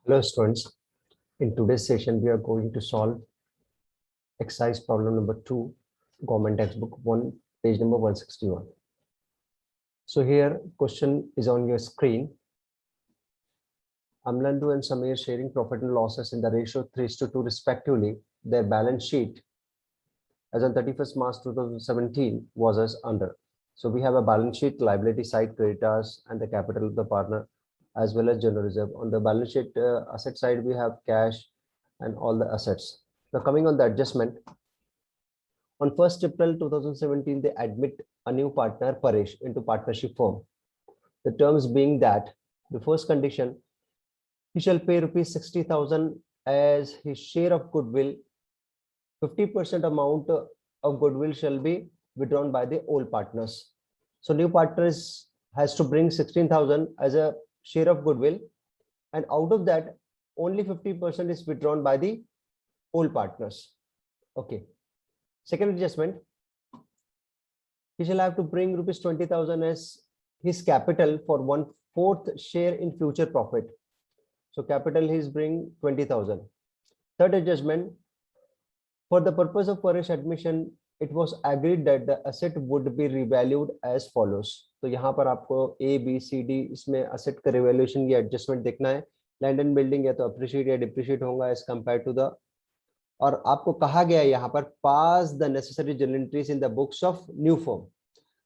Hello students, in today's session we are going to solve exercise problem number 2, government textbook 1, page number 161. So here question is on your screen. Amlandu and Samir sharing profit and losses in the ratio 3:2 respectively. Their balance sheet as on 31st March 2017 was as under. So we have a balance sheet, liability side, creditors and the capital of the partner as well as general reserve. On the balance sheet asset side we have cash and all the assets. Now coming on the adjustment, on 1st April 2017 they admit a new partner Paresh into partnership firm. The terms being that the first condition, he shall pay rupees 60,000 as his share of goodwill. 50% amount of goodwill shall be withdrawn by the old partners. So new partners has to bring 16,000 as a share of goodwill, and out of that only 50% is withdrawn by the old partners. Okay. Second adjustment, he shall have to bring rupees 20,000 as his capital for 1/4 share in future profit. So capital he is bring 20,000. Third adjustment, for the purpose of Paresh admission, it was agreed that the asset would be revalued as follows. तो यहाँ पर आपको A, B, C, D इसमें asset का revaluation या adjustment देखना है. Land and building या तो appreciate या depreciate होगा as compared to the, और आपको कहा गया है यहाँ पर pass the necessary journal entries in the books of new firm.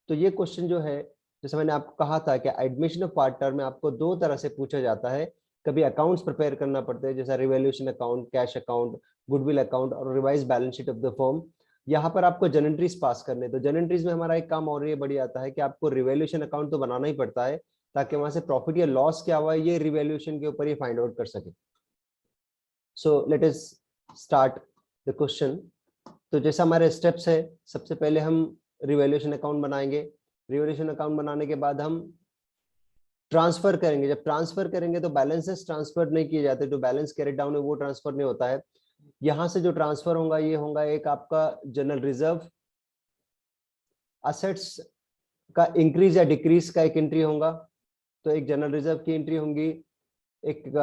तो ये क्वेश्चन जो है, जैसे मैंने आपको कहा था कि एडमिशन ऑफ पार्टनर में आपको दो तरह से पूछा जाता है. कभी अकाउंट्स प्रिपेयर करना पड़ता है जैसा revaluation account, cash account, goodwill account और revise balance sheet of the firm. यहाँ पर आपको जर्नल एंट्रीज पास करने, तो जर्नल एंट्रीज में हमारा एक काम और ये बढ़ जाता है कि आपको रिवैल्यूएशन अकाउंट तो बनाना ही पड़ता है ताकि वहां से प्रॉफिट या लॉस क्या हुआ है ये रिवैल्यूएशन के ऊपर ही फाइंड आउट कर सके. So let us start the question. तो जैसा हमारे स्टेप्स है, सबसे पहले हम रिवैल्यूएशन अकाउंट बनाएंगे. रिवैल्यूएशन अकाउंट बनाने के बाद हम ट्रांसफर करेंगे. जब ट्रांसफर करेंगे तो बैलेंसेस ट्रांसफर नहीं किए जाते, जो बैलेंस कैरी डाउन है वो ट्रांसफर नहीं होता है. यहां से जो ट्रांसफर होगा ये होगा एक आपका जनरल रिजर्व, असेट्स का इंक्रीज या डिक्रीज का एक एंट्री होगा. तो एक जनरल रिजर्व की एंट्री होगी, एक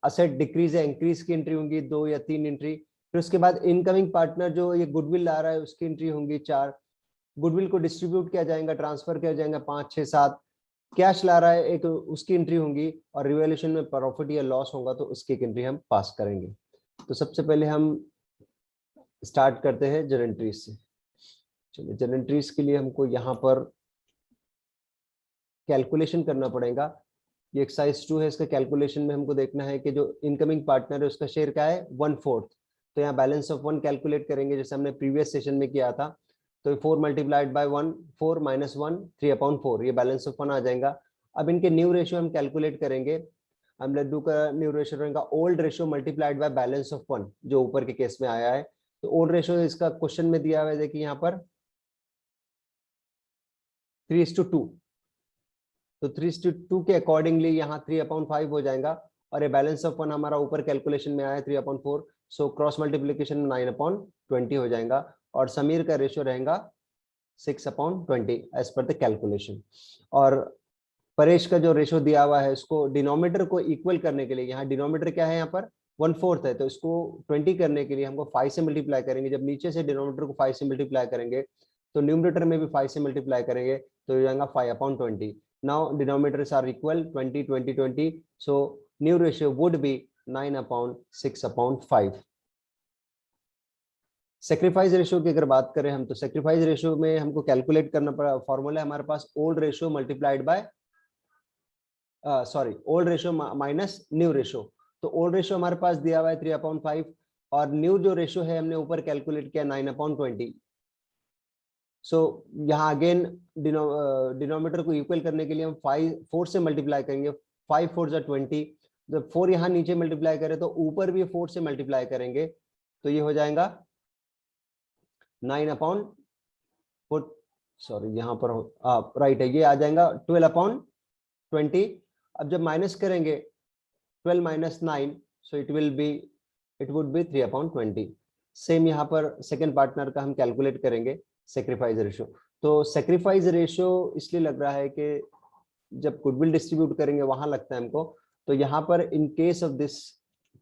असेट डिक्रीज या इंक्रीज की एंट्री होगी 2 या 3 एंट्री. फिर उसके बाद इनकमिंग पार्टनर जो ये गुडविल ला रहा है उसकी एंट्री होंगी 4. गुडविल को डिस्ट्रीब्यूट किया जाएगा, ट्रांसफर किया जाएगा 5, 6, 7. कैश ला रहा है एक, उसकी एंट्री होंगी, और रिवैल्यूएशन में प्रॉफिट या लॉस होगा तो उसकी एक एंट्री हम पास करेंगे. तो सबसे पहले हम स्टार्ट करते हैं जनरल एंट्रीज से. चलिए, जनरल एंट्रीज के लिए हमको यहाँ पर कैलकुलेशन करना पड़ेगा. ये एक्सरसाइज 2 है, इसका कैलकुलेशन में हमको देखना है कि जो इनकमिंग पार्टनर है उसका शेयर क्या है 1/4. तो यहाँ बैलेंस ऑफ 1 कैलकुलेट करेंगे जैसे हमने प्रीवियस सेशन में किया था. तो 4 मल्टीप्लाइड बाय 1, 4 माइनस 1, 3/4, ये बैलेंस ऑफ 1 आ जाएगा. अब इनके न्यू रेशियो हम कैलकुलेट करेंगे. हम लड्डू का न्यू रेशियो रहेगा old ratio multiplied by balance of 1, जो ऊपर के केस में आया है. तो ओल्ड रेशियो इसका क्वेश्चन में दिया हुआ है, देखिए यहाँ पर 3:2. तो 3:2 के अकॉर्डिंगली यहाँ 3/5 हो जाएगा, और ये बैलेंस ऑफ 1 हमारा ऊपर कैलकुलेशन में आया 3/4. सो क्रॉस मल्टीप्लीकेशन में 9/20 हो जाएगा, और समीर का रेशियो रहेगा 6/20 एज पर द कैलकुलेशन. और परेश का जो रेशियो दिया हुआ है इसको डिनोमिनेटर को इक्वल करने के लिए, यहाँ डिनोमिनेटर क्या है यहाँ पर 1/4 है, तो इसको 20 करने के लिए हमको 5 से मल्टीप्लाई करेंगे. जब नीचे से डिनोमिनेटर को 5 से मल्टीप्लाई करेंगे तो न्यूमरेटर में भी 5 से मल्टीप्लाई करेंगे तो हो जाएगा 5/20. Now denominators are equal 20, 20, 20. So new ratio would be 9/6/5. Sacrifice ratio की अगर बात करें हम, तो सेक्रीफाइस रेशियो में हमको कैलकुलेट करना पड़ा. फॉर्मूला है हमारे पास old ratio multiplied by old ratio minus new ratio. तो ओल्ड रेशियो हमारे पास दिया हुआ है 3/5, और न्यू जो रेशियो है हमने ऊपर कैलकुलेट किया 9/20. सो यहाँ अगेन डिनोमिनेटर को इक्वल करने के लिए हम 4 से मल्टीप्लाई करेंगे. 5 4 20. जब 4 यहाँ नीचे मल्टीप्लाई करें तो ऊपर भी 4 से मल्टीप्लाई करेंगे, तो ये हो जाएगा 9/4. सॉरी यहाँ पर राइट है, ये आ जाएगा 12/20. अब जब माइनस करेंगे 12 minus 9, so it would be 3/20. Same यहाँ पर सेकंड पार्टनर का हम कैलकुलेट करेंगे सेक्रीफाइस रेशियो. तो सेक्रीफाइस रेशियो इसलिए लग रहा है कि जब गुडविल डिस्ट्रीब्यूट करेंगे वहां लगता है हमको. तो यहाँ पर in case of this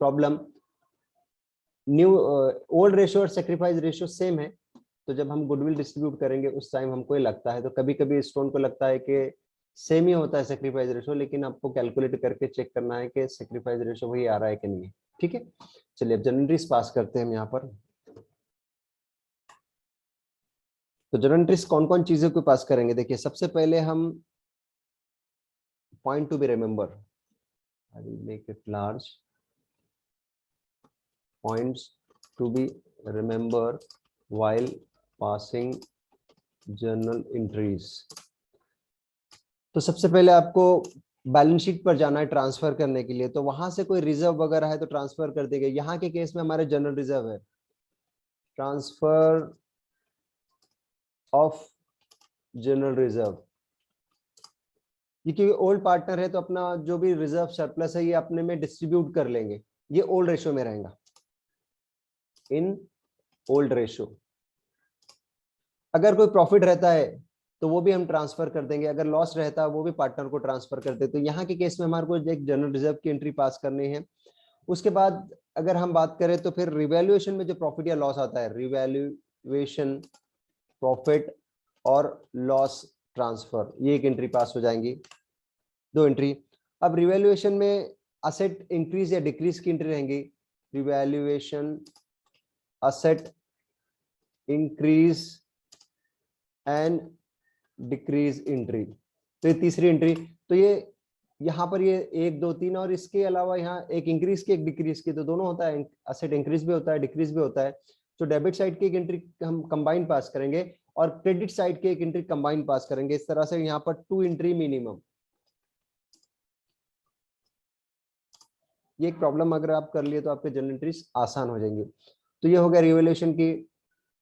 problem, new old ratio और सेक्रीफाइस रेशियो सेम है, तो जब हम गुडविल डिस्ट्रीब्यूट करेंगे उस टाइम हमको ये लगता है, तो कभी कभी स्टूडेंट को लगता है कि सेम ही होता है सेक्रीफाइस रेशियो, लेकिन आपको कैलकुलेट करके चेक करना है कि सेक्रीफाइस रेशियो वही आ रहा है कि नहीं है। ठीक है, चलिए अब जनरल पास करते हैं हम यहाँ पर। तो जनरल कौन कौन चीजों को पास करेंगे, देखिए सबसे पहले हम point to be remember, I will make it large, points to be remembered while passing journal entries। तो सबसे पहले आपको बैलेंस शीट पर जाना है ट्रांसफर करने के लिए, तो वहां से कोई रिजर्व वगैरह है तो ट्रांसफर कर देंगे। यहाँ के केस में हमारे जनरल रिजर्व है, ट्रांसफर ऑफ जनरल रिजर्व, ये क्योंकि ओल्ड पार्टनर है तो अपना जो भी रिजर्व सरप्लस है ये अपने में डिस्ट्रीब्यूट कर लेंगे, ये ओल्ड रेशियो में रहेगा, इन ओल्ड रेशियो। अगर कोई प्रॉफिट रहता है तो वो भी हम ट्रांसफर कर देंगे, अगर लॉस रहता है वो भी पार्टनर को ट्रांसफर कर देते। तो यहाँ के केस में हमारे को एक जनरल रिजर्व की एंट्री पास करनी है। उसके बाद अगर हम बात करें तो फिर रिवैल्यूएशन में जो प्रॉफिट या लॉस आता है, रिवैल्यूएशन प्रॉफिट और लॉस ट्रांसफर, ये एक एंट्री पास हो जाएंगी, दो एंट्री। अब रिवैल्यूएशन में असेट इंक्रीज या डिक्रीज की एंट्री रहेंगी, revaluation asset increase and decrease entry, तो ये तीसरी एंट्री। तो ये यहाँ पर ये 1 2 3 और इसके अलावा यहाँ एक इंक्रीज की एक डिक्रीज की, तो दोनों होता है, असेट इंक्रीज भी होता है डिक्रीज भी होता है। तो डेबिट साइड की एक एंट्री हम कंबाइन पास करेंगे और क्रेडिट साइड की एक एंट्री कंबाइन पास करेंगे। इस तरह से यहाँ पर 2 एंट्री मिनिमम। ये एक प्रॉब्लम अगर आप कर लिए तो आपके जनरल एंट्रीज आसान हो जाएंगी। तो ये हो गया रिवैल्यूएशन की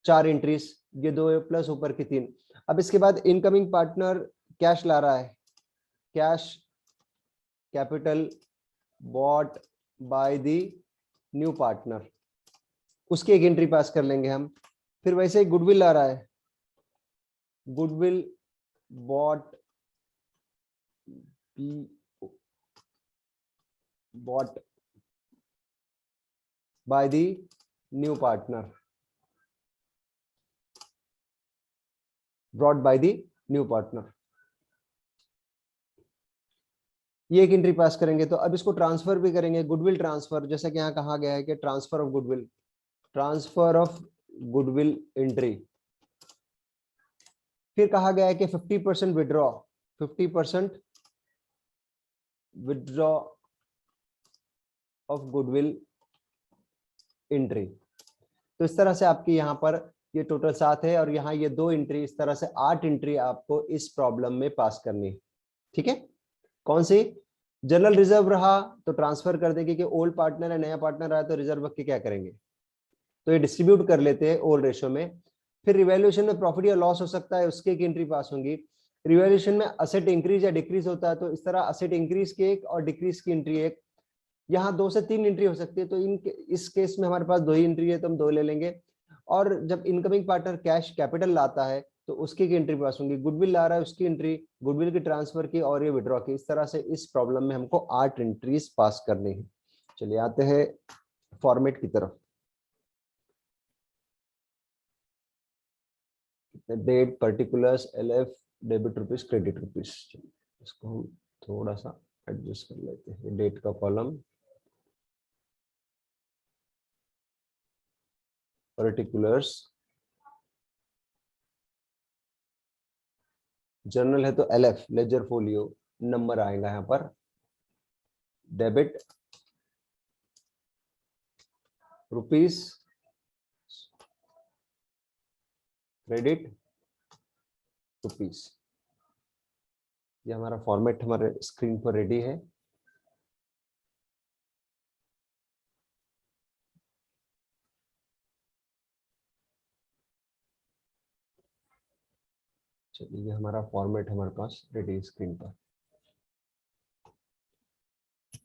4 एंट्रीज, ये 2 प्लस ऊपर की 3। अब इसके बाद इनकमिंग पार्टनर कैश ला रहा है, cash capital bought by the new partner, उसकी एक एंट्री पास कर लेंगे हम। फिर वैसे ही गुडविल आ रहा है, goodwill bought bought by the new partner, brought by the new partner, ये एक एंट्री पास करेंगे। तो अब इसको ट्रांसफर भी करेंगे, गुडविल ट्रांसफर, जैसा कि यहाँ कहा गया है कि transfer of goodwill, transfer of goodwill entry. फिर कहा गया है कि 50% withdraw, 50% withdraw of goodwill entry. तो इस तरह से आपकी यहाँ पर ये टोटल 7 है और यहाँ ये 2 एंट्री, इस तरह से 8 एंट्री आपको इस प्रॉब्लम में पास करनी है। ठीक है, कौन सी, जनरल रिजर्व रहा तो ट्रांसफर कर देंगे कि ओल्ड पार्टनर है, नया पार्टनर आया तो रिजर्व के क्या करेंगे, तो ये डिस्ट्रीब्यूट कर लेते हैं ओल्ड रेशियो में। फिर रिवैल्यूएशन में प्रॉफिट या लॉस हो सकता है, उसकी एक एंट्री पास होंगी। रिवैल्यूएशन में असेट इंक्रीज या डिक्रीज होता है, तो इस तरह असेट इंक्रीज की एक और डिक्रीज की एंट्री एक, यहाँ 2 से 3 एंट्री हो सकती है। तो इस केस में हमारे पास 2 ही एंट्री है तो हम 2 ले लेंगे। और जब इनकमिंग पार्टनर कैश कैपिटल लाता है तो उसकी एंट्री पास होंगी, गुडविल ला रहा है उसकी एंट्री, गुडविल की ट्रांसफर की और ये विड्रॉ की। इस तरह से इस प्रॉब्लम में हमको 8 एंट्रीज पास करनी है। चलिए आते हैं फॉर्मेट की तरफ। Date, particulars, LF, debit rupees, credit rupees, इसको हम थोड़ा सा एडजस्ट कर लेते हैं। डेट का कॉलम, पर्टिकुलर्स, जर्नल है तो एलएफ, लेजर फोलियो, नंबर आएगा यहाँ पर, डेबिट रुपीस, क्रेडिट रुपीस। ये हमारा फॉर्मेट हमारे स्क्रीन पर रेडी है। चलिए ये हमारा फॉर्मेट हमारे पास रेडी स्क्रीन पर।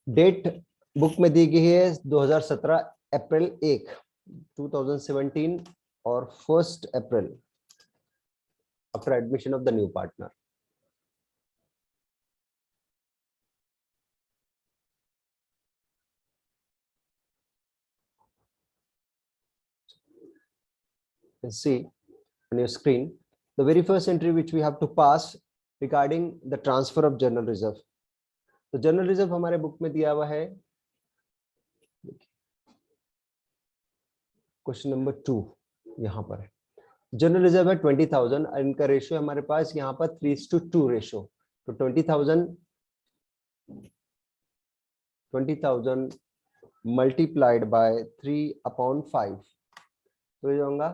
डेट बुक में दी गई है 2017 अप्रैल 1 2017 और 1 April after admission of the new partner. can see on your screen the very first entry which we have to pass regarding the transfer of general reserve. तो general reserve हमारे book में दिया हुआ है क्वेश्चन नंबर 2, यहाँ पर है general reserve है 20,000 और इनका रेशियो हमारे पास यहाँ पर 3:2 रेशियो। तो 20,000 मल्टीप्लाइड बाय 3/5 तो ये होगा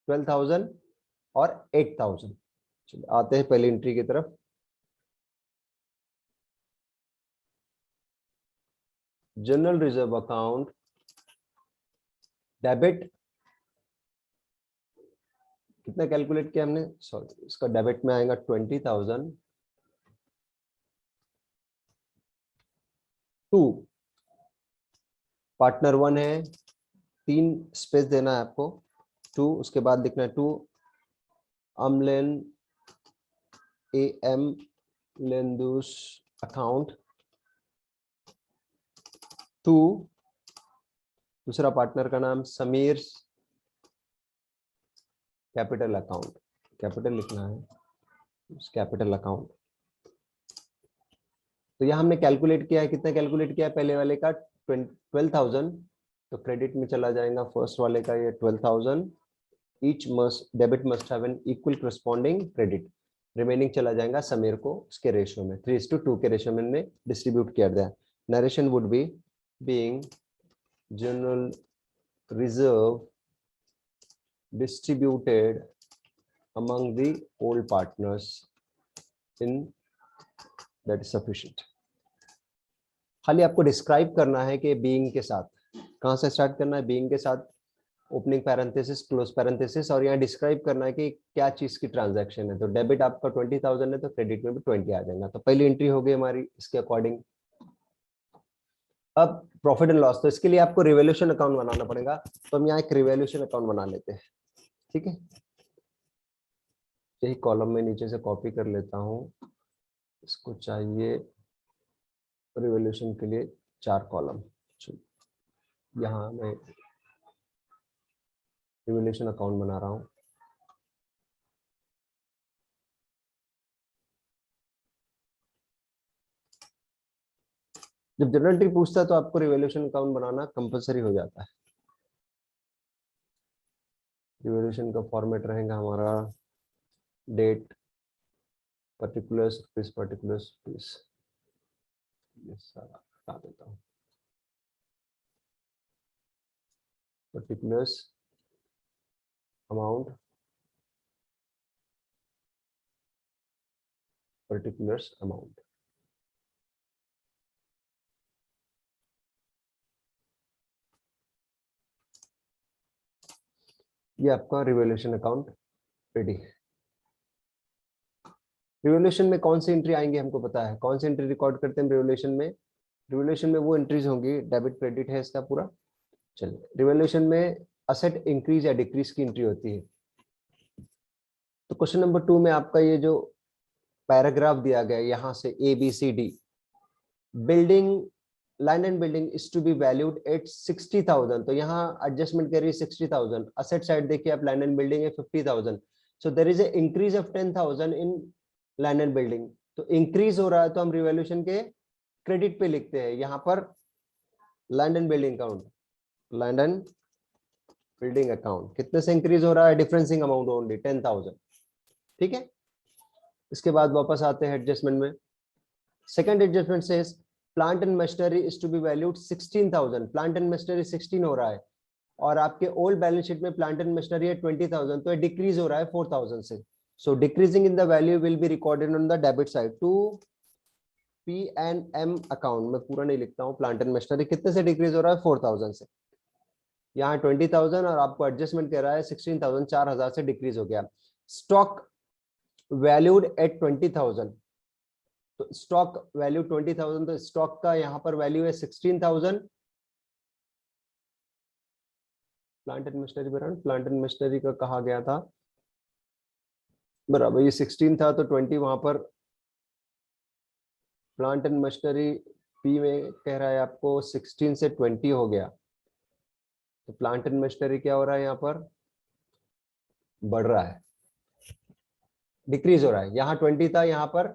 12,000 और 8,000। चलिए आते हैं पहली एंट्री की तरफ। जनरल रिजर्व अकाउंट डेबिट कितना कैलकुलेट किया हमने, सॉरी इसका डेबिट में आएगा 20,000 टू पार्टनर 1 है, 3 स्पेस देना है आपको 2, उसके बाद लिखना है 2 अमलेन AM लेंदुस अकाउंट 2, दूसरा पार्टनर का नाम समीर कैपिटल अकाउंट, कैपिटल लिखना है कैपिटल अकाउंट। तो यह हमने कैलकुलेट किया है, कितना कैलकुलेट किया है पहले वाले का 12,000, तो क्रेडिट में चला जाएगा फर्स्ट वाले का ये 12,000, each must debit must have an equal corresponding credit, remaining चला जाएगा समीर को उसके रेशियो में 3:2 के रेशियो में हमने डिस्ट्रीब्यूट किया गया। Narration would be being general reserve distributed among the old partners in that is sufficient। खाली आपको डिस्क्राइब करना है कि बीइंग के साथ कहां से स्टार्ट करना है, बीइंग के साथ ओपनिंग पैरेंथेसिस क्लोज पैरेंथेसिस, और यहाँ डिस्क्राइब करना है कि क्या चीज की ट्रांजैक्शन है। तो डेबिट आपका 20,000 है तो क्रेडिट में भी 20 आ जाएगा। तो पहली एंट्री हो गई हमारी इसके अकॉर्डिंग। अब प्रॉफिट एंड लॉस, तो इसके लिए आपको रिवैल्यूएशन अकाउंट बनाना पड़ेगा। तो हम यहाँ एक रिवैल्यूएशन अकाउंट बना लेते हैं, ठीक है। यही कॉलम में नीचे से कॉपी कर लेता हूं, इसको चाहिए रिवॉल्यूशन के लिए 4 कॉलम। यहाँ मैं रिवॉल्यूशन अकाउंट बना रहा हूं। जब जनरल एंट्री पूछता है तो आपको रिवॉल्यूशन अकाउंट बनाना कंपलसरी हो जाता है। रिवॉल्यूशन का फॉर्मेट रहेगा हमारा डेट पर्टिकुलर्स रुपीस, ये सारा हटा देता हूँ, पर्टिकुलर्स अमाउंट, पर्टिकुलर्स अमाउंट। ये आपका रिवॉल्यूशन अकाउंट रेडी है। रिवॉल्यूशन में कौन सी एंट्री आएंगे हमको पता है, कौन सी एंट्री रिकॉर्ड करते हैं रिवॉल्यूशन में। रिवॉल्यूशन में वो एंट्रीज होंगी, डेबिट क्रेडिट है इसका पूरा। चलिए रिवॉल्यूशन में असेट इंक्रीज या डिक्रीज की एंट्री होती है। तो क्वेश्चन नंबर 2 में आपका ये जो पैराग्राफ दिया गया यहाँ से ABCD, building land and building is to be valued at 60,000, तो यहाँ एडजस्टमेंट करिए 60,000। असेट साइड देखिए आप, लैंड एंड बिल्डिंग है 50,000, so there is a increase of 10,000 in land and building. तो इंक्रीज हो रहा है तो हम रिवॉल्यूशन के क्रेडिट पे लिखते हैं यहाँ पर land and building account, land and building account कितने से इंक्रीज हो रहा है, डिफरेंसिंग अमाउंट ओनली 10,000, ठीक है। इसके बाद वापस आते हैं एडजस्टमेंट में। सेकंड एडजस्टमेंट से plant and machinery is to be valued 16,000, plant and machinery 16 हो रहा है और आपके ओल्ड बैलेंस शीट में प्लांट एंड मशीनरी है 20,000, तो ये डिक्रीज हो रहा है 4,000 से। So decreasing in the value will be recorded on the debit side to P&M account. मैं पूरा नहीं लिखता हूँ, प्लांट एंड मशीनरी कितने से डिक्रीज हो रहा है 4,000 से, यहाँ 20,000 और आपको एडजस्टमेंट कर रहा है 16,000, 4,000 से डिक्रीज हो गया। स्टॉक वैल्यूड एट 20,000, तो स्टॉक वैल्यू 20,000, तो स्टॉक का यहाँ पर वैल्यू है 16,000। प्लांट एंड मशीनरी बराबर, प्लांट एंड मशीनरी का कहा गया था बराबर, ये 16 था तो 20 वहां पर प्लांट एंड मशीनरी पी में कह रहा है आपको 16 से 20 हो गया, तो प्लांट एंड मशीनरी क्या हो रहा है, यहाँ पर बढ़ रहा है, डिक्रीज हो रहा है। यहाँ 20 था, यहाँ पर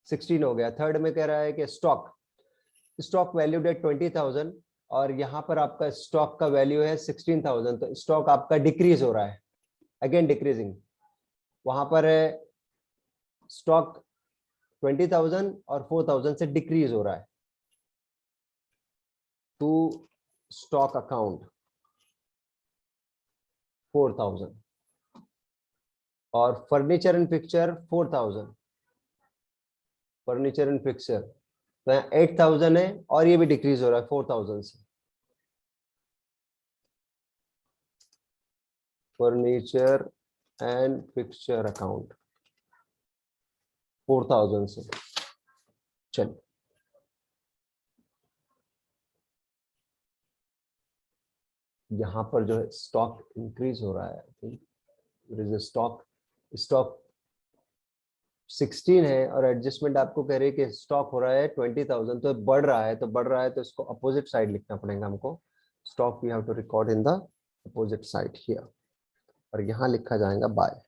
16 हो गया। थर्ड में कह रहा है कि स्टॉक वैल्यूड एट 20,000 और यहाँ पर आपका स्टॉक का वैल्यू है 16,000, तो स्टॉक आपका डिक्रीज हो रहा है, अगेन डिक्रीजिंग। वहां पर स्टॉक 20,000 और 4,000 से डिक्रीज हो रहा है टू स्टॉक अकाउंट 4,000 और furniture and picture 4,000, furniture and picture तो यहाँ 8,000 है और ये भी डिक्रीज हो रहा है 4,000 से। फर्नीचर एंड पिक्चर अकाउंट 4,000 से। चलिए यहाँ पर जो है स्टॉक इंक्रीज हो रहा है, स्टॉक 16 है और एडजस्टमेंट आपको कह रही है कि स्टॉक हो रहा है 20,000, तो बढ़ रहा है, तो इसको अपोजिट साइड लिखना पड़ेगा हमको। Stock we have to record in the opposite side here, और यहाँ लिखा जाएगा बाय,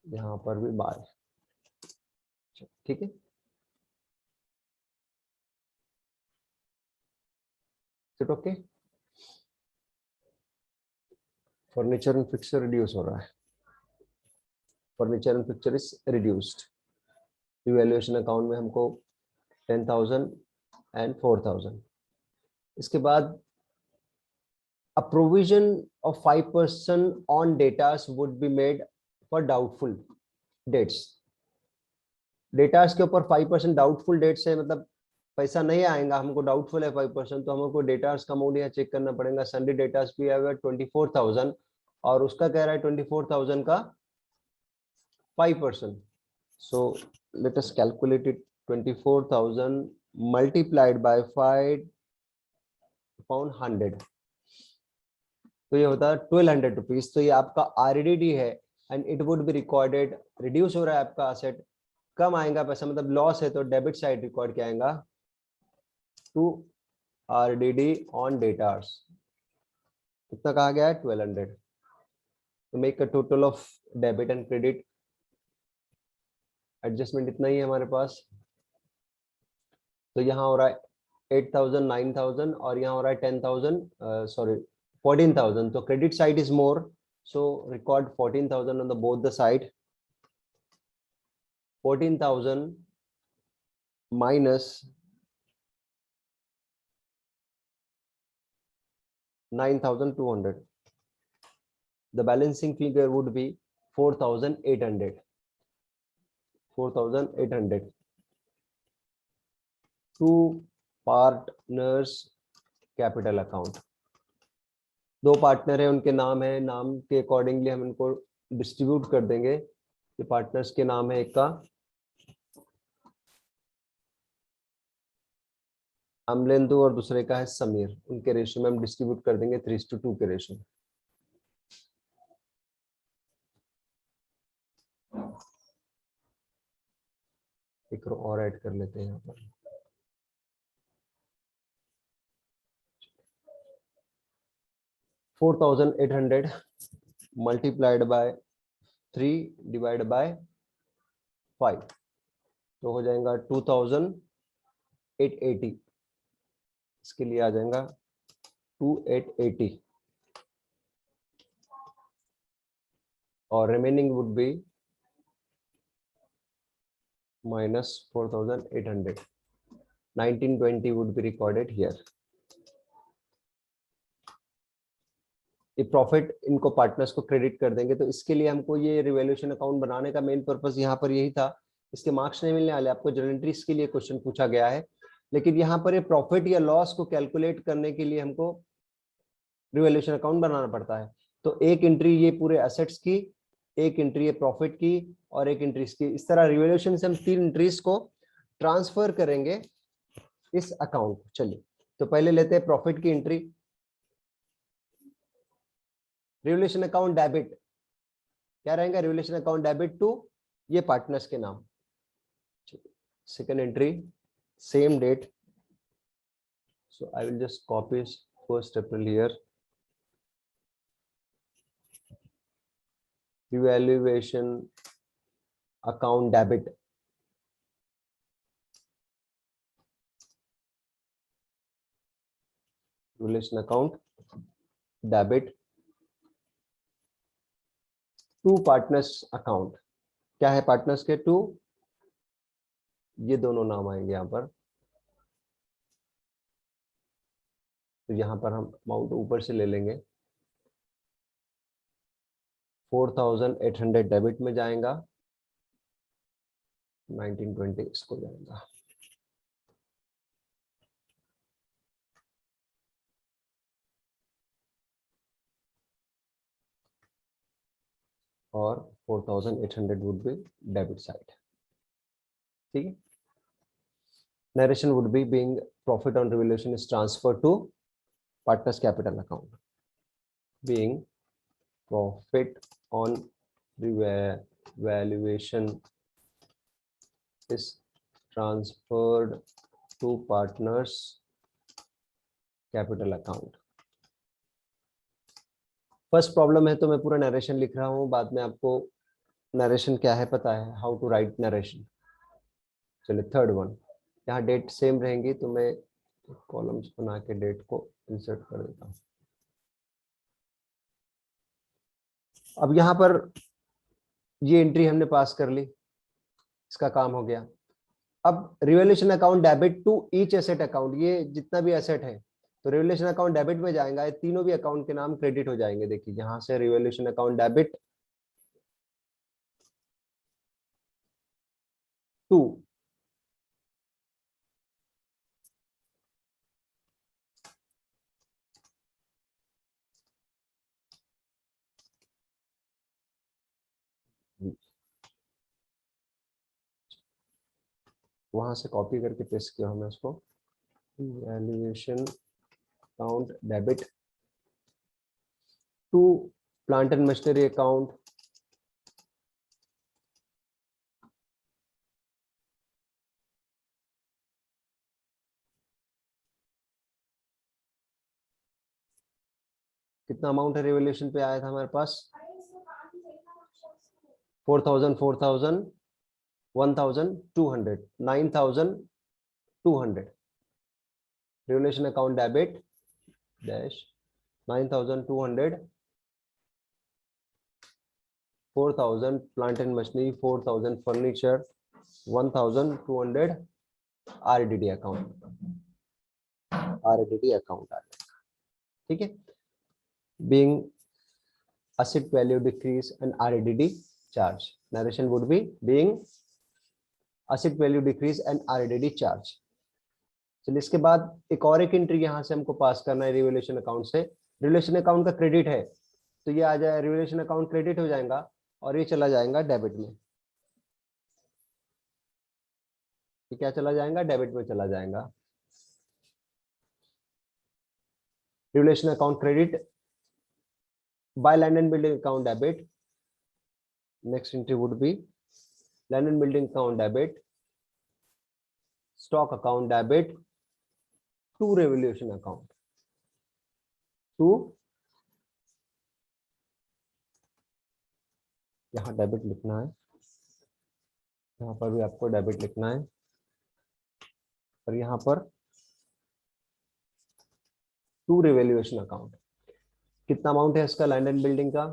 यहाँ पर भी बाय। ठीक है, it okay. Furniture and fixture reduce हो रहा है, furniture and fixture is reduced. Revaluation account में हमको 10,000 एंड 4,000। इसके बाद a provision of 5% on datas would be made for doubtful dates। Datas के ऊपर 5% डाउटफुल डेट्स है, मतलब पैसा नहीं आएगा, हमको डाउटफुल है 5%, तो हमको डेटास का अमाउंट यहाँ चेक करना पड़ेगा। संडे डेटास भी है 24,000 और उसका कह रहा है 24,000 का 5%। So let us calculate it. 24,000 multiplied by 5/100, तो ये होता है 1,200 रुपीज। तो ये आपका आरडीडी है and it would be recorded. Reduce हो रहा है आपका असेट, कम आएगा पैसा, मतलब लॉस है, तो डेबिट साइड रिकॉर्ड क्या आएगा टू आरडीडी ऑन डेटार्स। कितना कहा गया है 1,200, तो make a total of debit and credit. Adjustment इतना ही है हमारे पास, तो यहाँ हो रहा है 8,000 9,000 और यहाँ हो रहा है 10,000 सॉरी 14,000, तो credit side is more, so record 14,000 on the both the side। 14,000 minus 9,200, the balancing figure would be 4,800। 4,800 to partners capital account। दो पार्टनर है, उनके नाम है, नाम के अकॉर्डिंगली हम इनको डिस्ट्रीब्यूट कर देंगे। ये पार्टनर्स के नाम है, एक का अमलेंदु और दूसरे का है समीर। उनके रेशियो में हम डिस्ट्रीब्यूट कर देंगे 3:2 के रेशियो। एक और ऐड कर लेते हैं यहाँ पर। $4,800 मल्टीप्लाइड बाय 3 डिवाइड बाय 5, तो हो जाएगा 2,880। इसके लिए आ जाएगा 2,880 और remaining would be minus 4,800। 1920 would be recorded here। ये प्रॉफिट इनको पार्टनर्स को क्रेडिट कर देंगे। तो इसके लिए हमको ये रिवैल्यूएशन अकाउंट बनाने का मेन पर्पस यहाँ पर यही था। इसके मार्क्स नहीं मिलने वाले आपको, जर्नल एंट्रीज के लिए क्वेश्चन पूछा गया है, लेकिन यहाँ पर ये प्रॉफिट या लॉस को कैलकुलेट करने के लिए हमको रिवैल्यूएशन अकाउंट बनाना पड़ता है। तो एक एंट्री ये पूरे एसेट्स की, एक एंट्री है प्रॉफिट की और एक एंट्री की। इस तरह रिवैल्यूएशन से हम 3 एंट्रीज को ट्रांसफर करेंगे इस अकाउंट। चलिए तो पहले लेते हैं प्रॉफिट की एंट्री। रिवैल्यूएशन अकाउंट डेबिट क्या रहेगा, रिवैल्यूएशन अकाउंट डेबिट टू ये पार्टनर्स के नाम। Second entry same date, so I will just copy 1st April here. Revaluation account debit. Revaluation account debit to partners account. क्या है partners के? To, ये दोनों नाम आएंगे यहाँ पर। तो यहाँ पर हम अमाउंट ऊपर से ले लेंगे। 4800 डेबिट में जाएगा, 1920 इसको जाएगा। और 4800 वुड बी डेबिट साइड। ठीक है। Narration would be being profit on revaluation is transferred to partners capital account. Being profit on revaluation is transferred to partners capital account. First problem है तो मैं पूरा नरेशन लिख रहा हूँ, बाद में आपको नरेशन क्या है पता है, हाउ टू राइट नरेशन। चलिए थर्ड वन, यहाँ डेट सेम रहेंगी तो मैं कॉलम्स बना के डेट को इंसर्ट कर देता हूँ। अब यहाँ पर ये एंट्री हमने पास कर ली, इसका काम हो गया। अब revaluation account debit to each asset account, ये जितना भी एसेट है तो रिवैल्यूएशन अकाउंट डेबिट में जाएगा, ये तीनों भी अकाउंट के नाम क्रेडिट हो जाएंगे। देखिए यहां से रिवैल्यूएशन अकाउंट डेबिट टू वहां से कॉपी करके पेस्ट किया हमें उसको, revaluation account debit to plant and machinery account कितना अमाउंट है रिवैल्यूएशन पे आया था हमारे पास? 4000, 4000, 1200, 9200। Revaluation account debit dash 9200, 4000 plant and machinery, 4000 furniture, 1200 RDD account, RDD account आ जाएगा। ठीक है। Being asset value decrease and RDD charge. Narration would be being asset value decrease and RDD charge. चलिए इसके बाद एक और एक एंट्री यहाँ से हमको पास करना है रिवैल्यूएशन अकाउंट से। रिवैल्यूएशन अकाउंट का क्रेडिट है तो ये आ जाए, रिवैल्यूएशन अकाउंट क्रेडिट हो जाएगा और ये चला जाएगा डेबिट में। ये क्या चला जाएगा? डेबिट में चला जाएगा। Revaluation account credit by land and building account debit. Next entry would be land and building account debit, stock account debit to revaluation account. to यहाँ डेबिट लिखना है, यहाँ पर भी आपको डेबिट लिखना है और यहाँ पर टू रिवैल्यूएशन अकाउंट। कितना अमाउंट है इसका लैंड एंड बिल्डिंग का?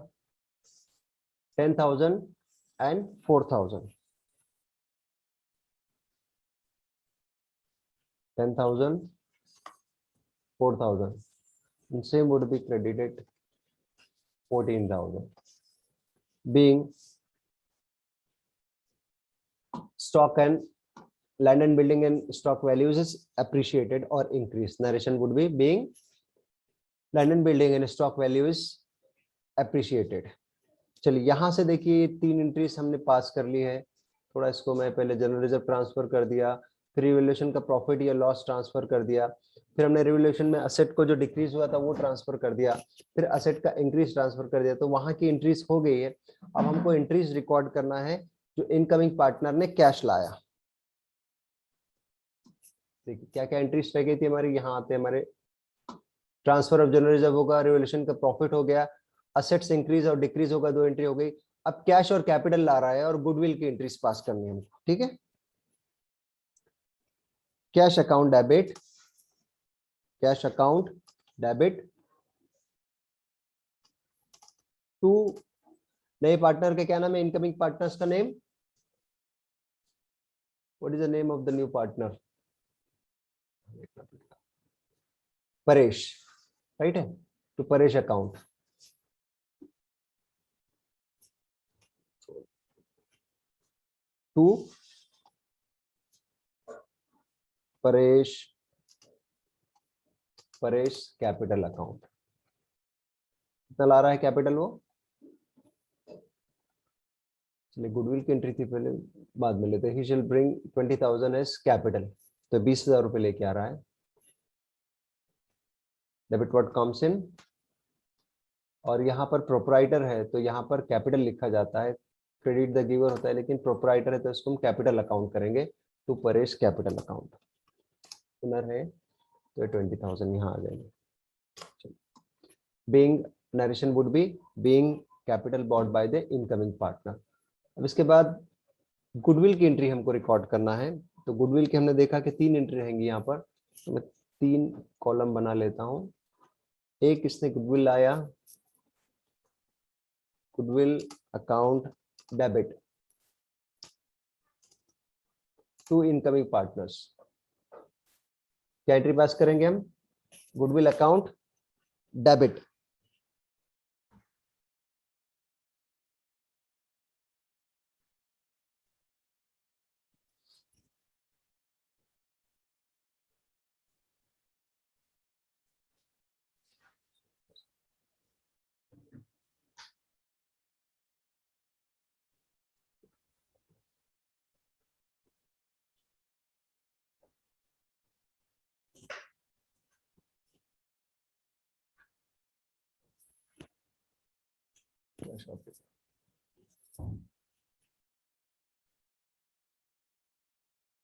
10,000 and 4,000। 10,000, 4,000 and same would be credited 14,000. Being stock and land and building and stock values is appreciated or increased. Narration would be being land and building and stock value is appreciated. चलिए यहाँ से देखिए तीन entries हमने पास कर ली है। थोड़ा इसको मैं पहले जनरल रिजर्व ट्रांसफर कर दिया, फिर रिवैल्यूएशन का प्रॉफिट या लॉस ट्रांसफर कर दिया, फिर हमने रिवैल्यूएशन में असेट को जो डिक्रीज हुआ था वो ट्रांसफर कर दिया, फिर असेट का इंक्रीज ट्रांसफर कर दिया। तो वहां की एंट्रीज हो गई है। अब हमको एंट्रीज रिकॉर्ड करना है जो इनकमिंग पार्टनर ने कैश लाया। देखिए क्या क्या एंट्रीज रह गई थी हमारी, यहाँ आते हमारे ट्रांसफर ऑफ जनरल रिजर्व होगा, रिवोल्यूशन का प्रॉफिट हो गया, असेट्स इंक्रीज और डिक्रीज होगा, 2 एंट्री हो गई। अब कैश और कैपिटल ला रहा है और गुडविल की एंट्रीज पास करनी है हमको, ठीक है। Cash account debit, cash account debit to नए पार्टनर के क्या नाम है, इनकमिंग पार्टनर्स का name, what is the name of the new partner, Paresh, right है, to Paresh account, to Paresh, Paresh capital account. कितना ला रहा है कैपिटल वो, चलिए गुडविल की एंट्री थी पहले, बाद में लेते हैं। ही शैल ब्रिंग 20,000 एज कैपिटल, तो 20,000 रुपए लेके आ रहा है। डेबिट व्हाट कम्स इन, और यहाँ पर प्रोपराइटर है तो यहाँ पर कैपिटल लिखा जाता है, क्रेडिट द गिवर होता है, लेकिन प्रोपराइटर है तो इसको हम कैपिटल अकाउंट करेंगे, to Paresh capital account. Owner है तो 20,000 यहाँ आ जाएंगे। Being narration would be being capital bought by the incoming partner. अब इसके बाद गुडविल की एंट्री हमको रिकॉर्ड करना है, तो गुडविल की हमने देखा कि 3 एंट्री रहेंगी यहाँ पर, तो मैं 3 कॉलम बना लेता हूँ। एक इसने गुडविल लाया, goodwill account debit to incoming partners. क्या एंट्री पास करेंगे हम, गुडविल अकाउंट डेबिट